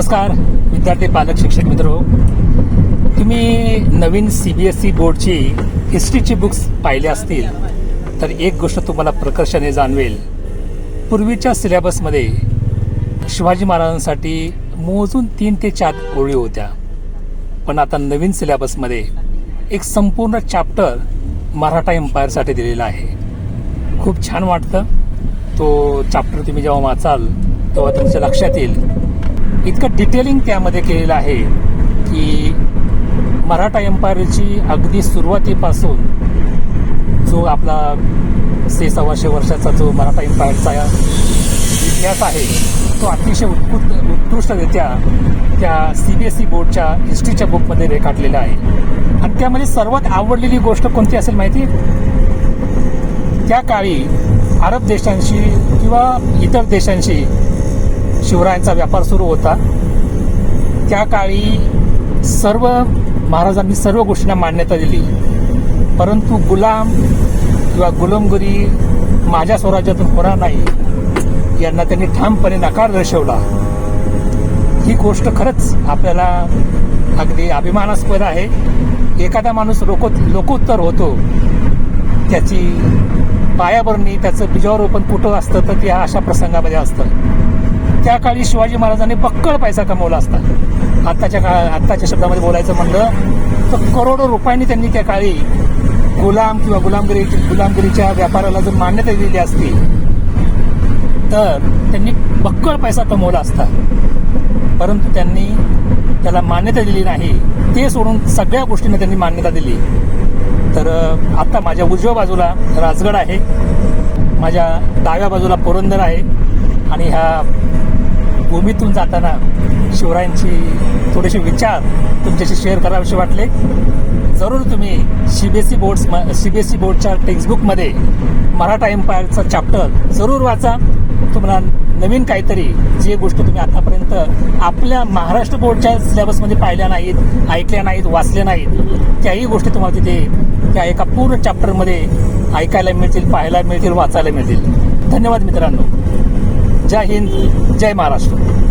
नमस्कार विद्यार्थी पालक शिक्षक मित्र हो. तुम्ही नवीन CBSE बोर्डची हिस्ट्रीची बुक्स पाहिले असतील तर एक गोष्ट तुम्हाला प्रकर्षाने जाणवेल. पूर्वीच्या सिलेबसमध्ये शिवाजी महाराजांसाठी मोजून 3 ते 4 ओळी होत्या, पण आता नवीन सिलेबसमध्ये एक संपूर्ण चॅप्टर मराठा एम्पायरसाठी दिलेला आहे. खूप छान वाटतं. तो चॅप्टर तुम्ही जेव्हा वाचाल तेव्हा तुमच्या लक्षात येईल इतकं डिटेलिंग त्यामध्ये केलेलं आहे की मराठा एम्पायरची अगदी सुरुवातीपासून जो आपला 125 वर्षाचा जो मराठा एम्पायरचा इतिहास आहे तो अतिशय उत्कृष्टरित्या त्या CBSE बोर्डच्या हिस्ट्रीच्या बुकमध्ये रेखाटलेला आहे. आणि त्यामध्ये सर्वात आवडलेली गोष्ट कोणती असेल माहिती? त्या काळी अरब देशांशी किंवा इतर देशांशी शिवरायांचा व्यापार सुरू होता. त्या काळी महाराजांनी सर्व गोष्टींना मान्यता दिली, परंतु गुलाम किंवा गुलामगिरी माझ्या स्वराज्यातून होणार नाही यांना त्यांनी ठामपणे नकार दर्शवला. ही गोष्ट खरंच आपल्याला अगदी अभिमानास्पद आहे. एखादा माणूस लोकोत्तर होतो, त्याची पायाभरणी त्याचं बीजारोपण कुठं असतं तर ते अशा प्रसंगामध्ये असतं. त्या काळी शिवाजी महाराजांनी बक्कळ पैसा कमवला असता. आत्ताच्या शब्दामध्ये बोलायचं म्हणलं तर करोडो रुपयांनी त्यांनी त्या काळी गुलाम किंवा गुलामगिरीच्या व्यापाराला जर मान्यता दिली असती तर त्यांनी बक्कळ पैसा कमवला असता, परंतु त्यांनी त्याला मान्यता दिली नाही. ते सोडून सगळ्या गोष्टींना त्यांनी मान्यता दिली. तर आता माझ्या उजव्या बाजूला राजगड आहे, माझ्या डाव्या बाजूला पुरंदर आहे आणि ह्या भूमीतून जाताना शिवरायांची थोडेसे विचार तुमच्याशी शेअर करावेसे वाटले. जरूर तुम्ही CBSE बोर्डच्या टेक्स्टबुकमध्ये मराठा एम्पायरचा चॅप्टर जरूर वाचा. तुम्हाला नवीन काहीतरी जे गोष्टी तुम्ही आतापर्यंत आपल्या महाराष्ट्र बोर्डच्या सिलेबसमध्ये पाहिल्या नाहीत, ऐकल्या नाहीत, वाचल्या नाहीत, त्याही गोष्टी तुम्हाला तिथे त्या एका पूर्ण चॅप्टरमध्ये ऐकायला मिळतील, पाहायला मिळतील, वाचायला मिळतील. धन्यवाद मित्रांनो. जय हिंद, जय महाराष्ट्र.